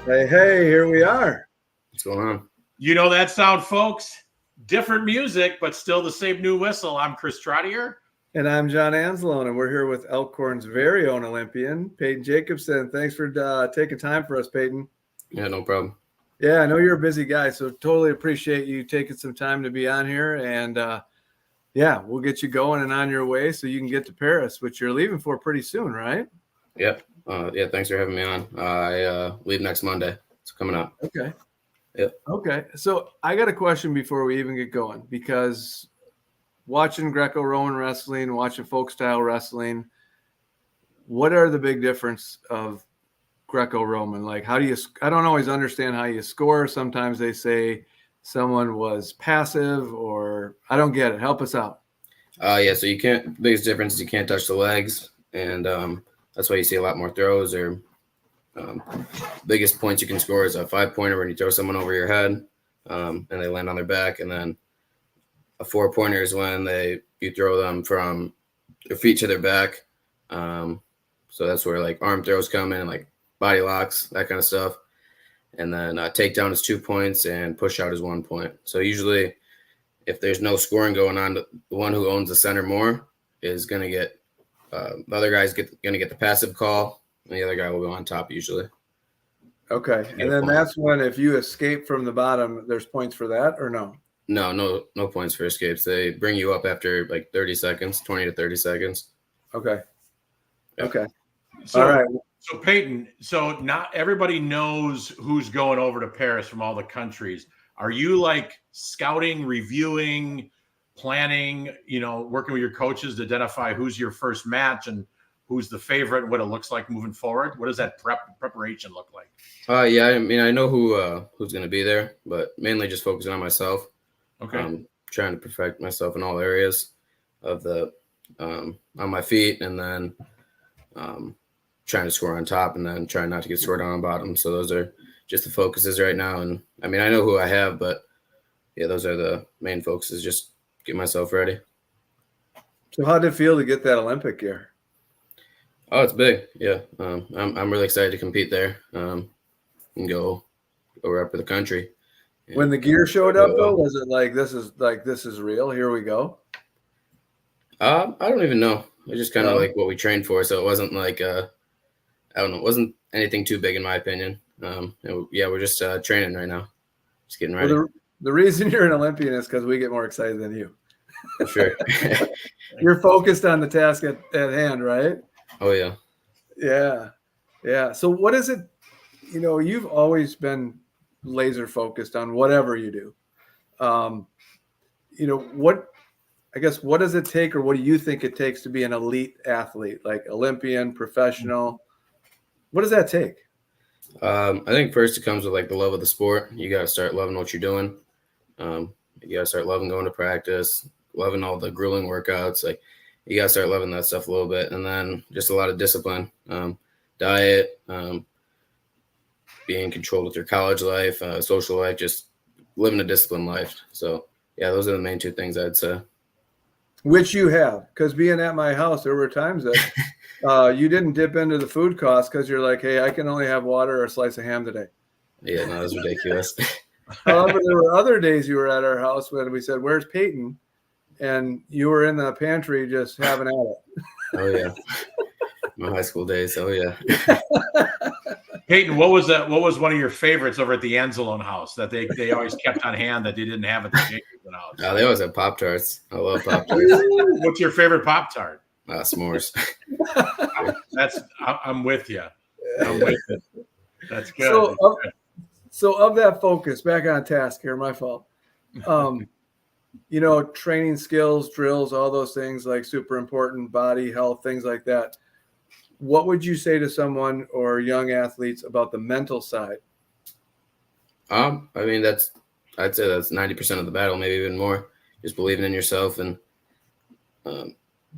Hey, here we are. What's going on? You know that sound, folks? Different music, but still the same new whistle. I'm Chris Trottier. And I'm Jon Anzalone, and we're here with Elkhorn's very own Olympian, Payton Jacobson. Thanks for taking time for us, Payton. Yeah, no problem. Yeah, I know you're a busy guy, so totally appreciate you taking some time to be on here. And yeah, we'll get you going and on your way so you can get to Paris, which you're leaving for pretty soon, right? Yep. Yeah, thanks for having me on. I leave next Monday. It's coming up. Okay. Yep. Okay. So I got a question before we even get going, because watching Greco-Roman wrestling, watching folk style wrestling, what are the big difference of Greco-Roman? Like, how do you, I don't always understand how you score. Sometimes they say someone was passive, or I don't get it. Help us out. Yeah, so biggest difference is you can't touch the legs, and that's why you see a lot more throws. Or biggest points you can score is a 5-pointer when you throw someone over your head and they land on their back, and then a 4-pointer is when you throw them from their feet to their back. So that's where like arm throws come in, like body locks, that kind of stuff. And then takedown is 2 points and push out is 1 point. So usually if there's no scoring going on, the one who owns the center more is going to get the other guy's going to get the passive call, and the other guy will go on top usually. Okay. And then that's when, if you escape from the bottom, there's points for that, or no? No points for escapes. They bring you up after like 30 seconds, 20 to 30 seconds. Okay. Yep. Okay. So, all right. So Payton, so not everybody knows who's going over to Paris from all the countries. Are you like scouting, reviewing, planning, working with your coaches to identify who's your first match and who's the favorite and what it looks like moving forward? What does that preparation look like? Yeah, I mean, I know who's going to be there, but mainly just focusing on myself. Okay. Trying to perfect myself in all areas of on my feet, and then trying to score on top, and then trying not to get scored on bottom. So those are just the focuses right now. And I mean, I know who I have, but yeah, those are the main focuses. Just get myself ready. So how did it feel to get that Olympic gear? Oh, it's big. Yeah. I'm really excited to compete there and go rep for the country. When the gear showed up, though, was it like, this is real, here we go? I don't even know. It's just kind of like what we trained for. So it wasn't like, I don't know, it wasn't anything too big in my opinion. Yeah, we're just training right now. Just getting ready. Well, the reason you're an Olympian is because we get more excited than you. For sure. You're focused on the task at hand, right? Oh, yeah. Yeah. Yeah. So what is it, you've always been laser focused on whatever you do. What does it take, or what do you think it takes to be an elite athlete, like Olympian, professional? What does that take? I think first it comes with like the love of the sport. You got to start loving what you're doing. You got to start loving going to practice, loving all the grueling workouts. Like you got to start loving that stuff a little bit. And then just a lot of discipline, diet, being controlled with your college life, social life, just living a disciplined life. So yeah, those are the main 2 things I'd say. Which you have, because being at my house, there were times that you didn't dip into the food costs because you're like, hey, I can only have water or a slice of ham today. Yeah, no, that's ridiculous. However, there were other days you were at our house when we said, where's Payton? And you were in the pantry just having at it. Oh, yeah. My high school days. Oh, yeah. Payton, what was one of your favorites over at the Anzalone house that they always kept on hand that they didn't have at the Jacobson house? They always have Pop-Tarts. I love Pop-Tarts. What's your favorite Pop-Tart? S'mores. I'm with you. I'm with you. That's good. So of that focus, back on task here, my fault. Training skills, drills, all those things, like super important, body health, things like that. What would you say to someone or young athletes about the mental side? I mean, I'd say that's 90% of the battle, maybe even more. Just believing in yourself and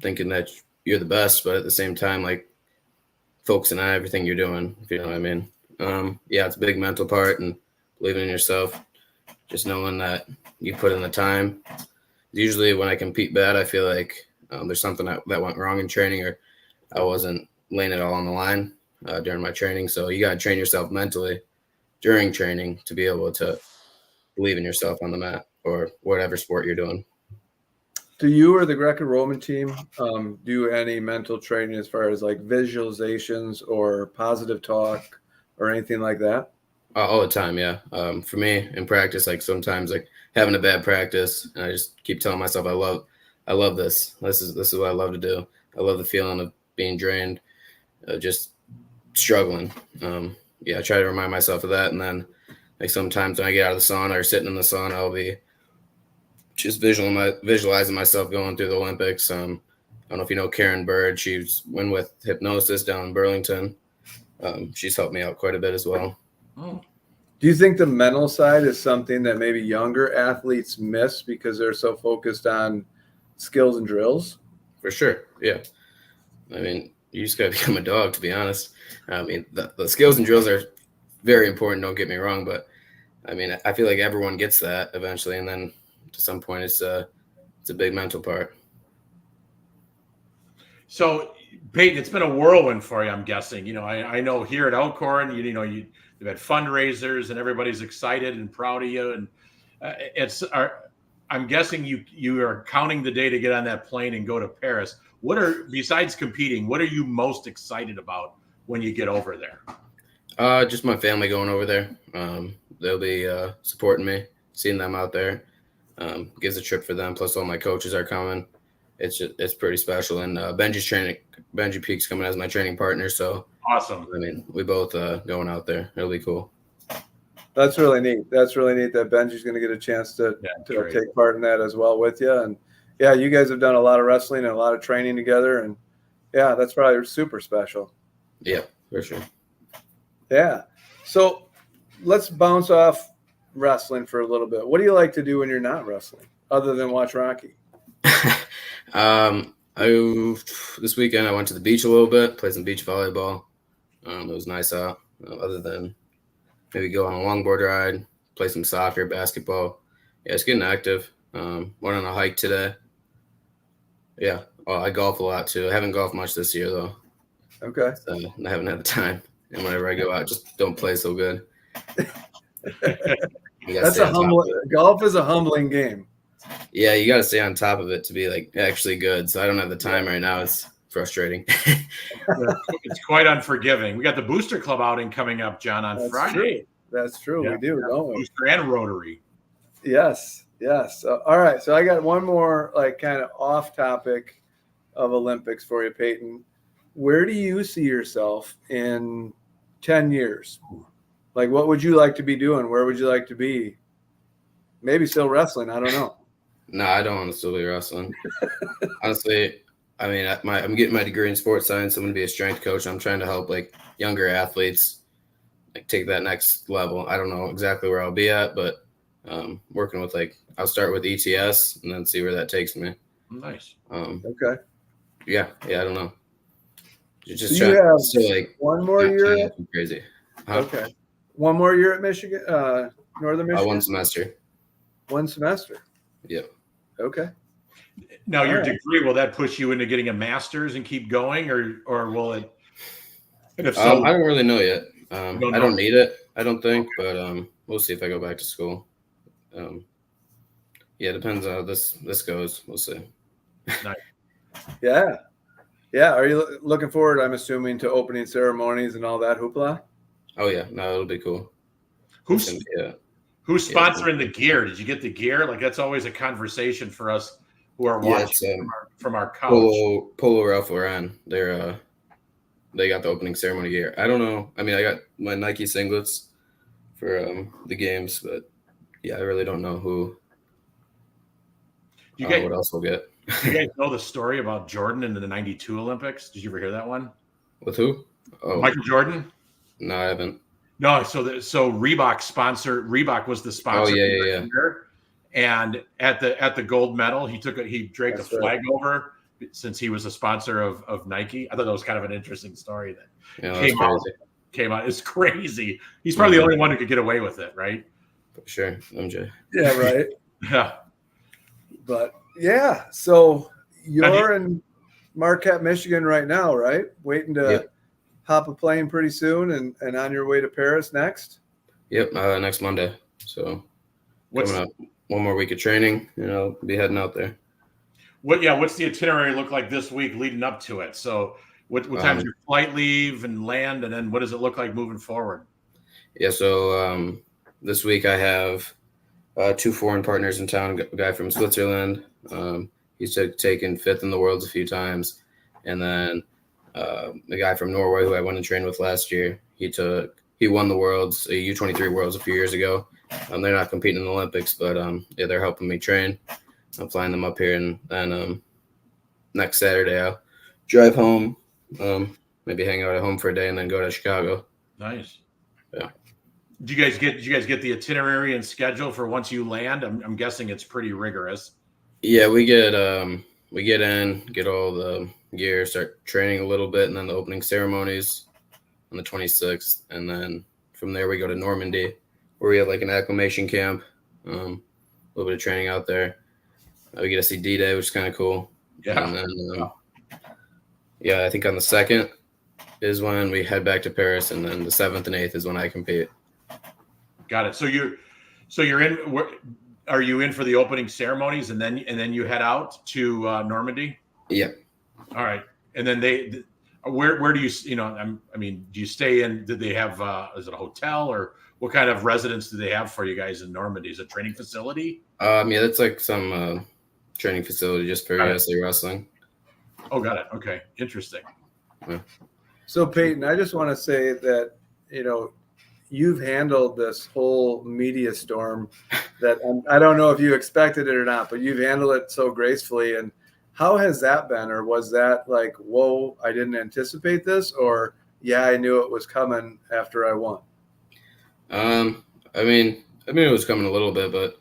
thinking that you're the best, but at the same time, like focusing on everything you're doing, if you know what I mean. Yeah, it's a big mental part, and believing in yourself, just knowing that you put in the time. Usually when I compete bad, I feel like there's something that went wrong in training, or I wasn't laying it all on the line during my training. So you got to train yourself mentally during training to be able to believe in yourself on the mat or whatever sport you're doing. Do you or the Greco-Roman team do any mental training as far as like visualizations or positive talk or anything like that? All the time, yeah. For me in practice, like sometimes like having a bad practice, and I just keep telling myself I love this. This is what I love to do. I love the feeling of being drained, just struggling. I try to remind myself of that, and then like sometimes when I get out of the sauna or sitting in the sauna, I'll be just visualizing myself going through the Olympics. I don't know if you know Karen Bird. She's went with hypnosis down in Burlington. She's helped me out quite a bit as well. Oh. Do you think the mental side is something that maybe younger athletes miss because they're so focused on skills and drills? For sure, yeah. I mean, you just gotta become a dog, to be honest. I mean, the skills and drills are very important. Don't get me wrong, but I mean, I feel like everyone gets that eventually, and then to some point, it's a big mental part. So, Payton, it's been a whirlwind for you, I'm guessing. You know, I know here at Elkhorn, you've had fundraisers and everybody's excited and proud of you. And I'm guessing you are counting the day to get on that plane and go to Paris. Besides competing, what are you most excited about when you get over there? Just my family going over there. They'll be supporting me, seeing them out there. Gives a trip for them. Plus, all my coaches are coming. It's pretty special. And Benji Peak's coming as my training partner. So awesome. I mean, we both going out there. It'll be cool. That's really neat. That's really neat that Benji's going to get a chance to take part in that as well with you. And yeah, you guys have done a lot of wrestling and a lot of training together. And yeah, that's probably super special. Yeah, for sure. Yeah. So let's bounce off wrestling for a little bit. What do you like to do when you're not wrestling other than watch Rocky? This weekend I went to the beach a little bit, played some beach volleyball. It was nice out. Other than maybe go on a longboard ride, play some soccer, basketball. Yeah, it's getting active. Went on a hike today. Yeah, I golf a lot too. I haven't golfed much this year though. Okay. So I haven't had the time. And whenever I go out, just don't play so good. Golf is a humbling game. Yeah, you got to stay on top of it to be like actually good. So I don't have the time right now. It's frustrating. It's quite unforgiving. We got the Booster Club outing coming up, Jon, on Friday. That's true. Yeah. We do, don't we? Booster and Rotary. Yes. All right. So I got one more like kind of off topic of Olympics for you, Payton. Where do you see yourself in 10 years? Like, what would you like to be doing? Where would you like to be? Maybe still wrestling. I don't know. No, I don't want to still be wrestling. Honestly, I mean, I'm getting my degree in sports science. I'm going to be a strength coach. I'm trying to help like younger athletes like take that next level. I don't know exactly where I'll be at, but working with I'll start with ETS and then see where that takes me. Nice. Okay. Yeah. I don't know. Just so you have one more year. Crazy. Huh? Okay. One more year at Michigan, Northern Michigan. One semester. One semester. Yep. Okay. Now, your degree, will that push you into getting a master's and keep going, or will it? And if so, I don't really know yet. I don't need it, I don't think, but we'll see if I go back to school. Yeah, it depends on how this goes. We'll see. Nice. Yeah. Are you looking forward, I'm assuming, to opening ceremonies and all that hoopla? Oh, yeah. No, it'll be cool. Who's sponsoring the gear? Did you get the gear? Like, that's always a conversation for us who are watching from our couch. Polo Ralph Lauren. They got the opening ceremony gear. I don't know. I mean, I got my Nike singlets for the games, but yeah, I really don't know who. What else we'll get. You guys know the story about Jordan in the '92 Olympics? Did you ever hear that one? With who? Oh, Michael Jordan? No, I haven't. No, so Reebok was the sponsor. Oh, yeah. And at the gold medal, he draped a flag over since he was a sponsor of Nike. I thought that was kind of an interesting story that came out. It's crazy. He's probably the only one who could get away with it, right? For sure, MJ. Yeah, right. Yeah. But yeah, so you're in Marquette, Michigan right now, right? Waiting to hop a plane pretty soon and on your way to Paris next? Yep, next Monday. So What's coming up, one more week of training, be heading out there. what's the itinerary look like this week leading up to it? So what time's your flight leave and land, and then what does it look like moving forward? Yeah, so this week I have 2 foreign partners in town. A guy from Switzerland, he's taken 5th in the world a few times, and then the guy from Norway who I went and trained with last year. He won the worlds, U23 worlds a few years ago. They're not competing in the Olympics, but they're helping me train. I'm flying them up here, and then next Saturday I'll drive home, maybe hang out at home for a day, and then go to Chicago. Nice. Yeah. Did you guys get the itinerary and schedule for once you land? I'm guessing it's pretty rigorous. Yeah, we get in, get all the gear, start training a little bit, and then the opening ceremonies on the 26th, and then from there we go to Normandy, where we have like an acclimation camp, a little bit of training out there. We get to see D-Day, which is kind of cool. Yeah. And then, I think on the 2nd is when we head back to Paris, and then the 7th and 8th is when I compete. Got it. So you're in. Are you in for the opening ceremonies, and then you head out to Normandy? Yeah. All right. And then where do you do you stay in? Did they have is it a hotel, or what kind of residence do they have for you guys in Normandy? Is it a training facility? Yeah, that's like some training facility just for USA wrestling. Oh, got it. Okay, interesting. Yeah. So Payton, I just want to say that you've handled this whole media storm that I don't know if you expected it or not, but you've handled it so gracefully. And how has that been? Or was that like, whoa, I didn't anticipate this? Or, yeah, I knew it was coming after I won? I mean, it was coming a little bit, but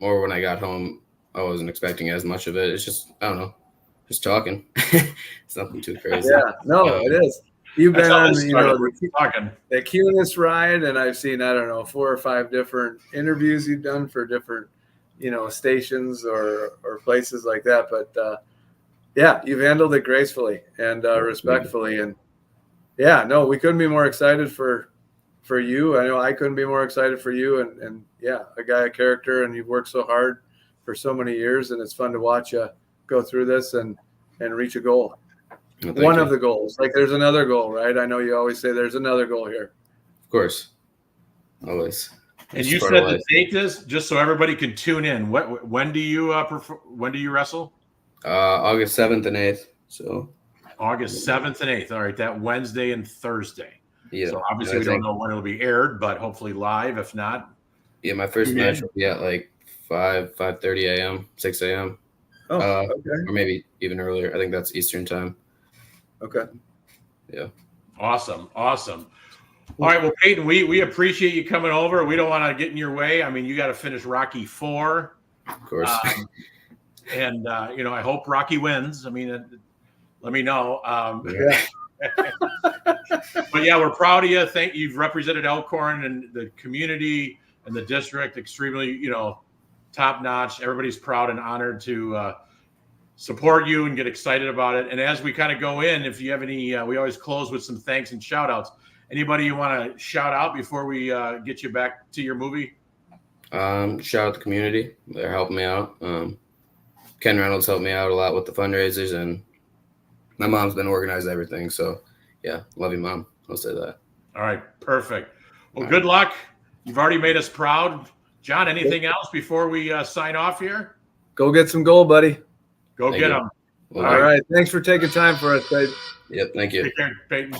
more when I got home, I wasn't expecting as much of it. It's just, I don't know, just talking. It's nothing too crazy. Yeah, no, it is. You've been on, the Cunis ride, and I've seen, 4 or 5 different interviews you've done for different, stations or places like that. But you've handled it gracefully and respectfully. And we couldn't be more excited for you. I know I couldn't be more excited for you. And a guy, a character, and you've worked so hard for so many years, and it's fun to watch you go through this and reach a goal. Well, one of the goals. Like there's another goal, right? I know you always say there's another goal here. Of course. Always. And you said the date is, just so everybody can tune in. When do you wrestle? August 7th and 8th. So August 7th and 8th. All right, that Wednesday and Thursday. Yeah. So obviously we don't know when it'll be aired, but hopefully live. If not. Yeah, my first match will be at like 5:30 a.m., 6 a.m. Oh, okay. Or maybe even earlier. I think that's Eastern time. Okay. Yeah. Awesome. All right. Well, Payton, we appreciate you coming over. We don't want to get in your way. I mean, you got to finish Rocky IV. Of course. And I hope Rocky wins. I mean, let me know. But we're proud of you. You've represented Elkhorn and the community and the district extremely, top notch. Everybody's proud and honored to support you and get excited about it. And as we kind of go in, if you have any, we always close with some thanks and shout outs. Anybody you want to shout out before we get you back to your movie? Shout out the community. They're helping me out. Ken Reynolds helped me out a lot with the fundraisers, and my mom's been organizing everything. So love you, Mom. I'll say that. All right. Perfect. Well, good luck. You've already made us proud. John, anything else before we sign off here? Go get some gold, buddy. Go get them. All right. Thanks for taking time for us, babe. Yep. Thank you. Take care, Payton.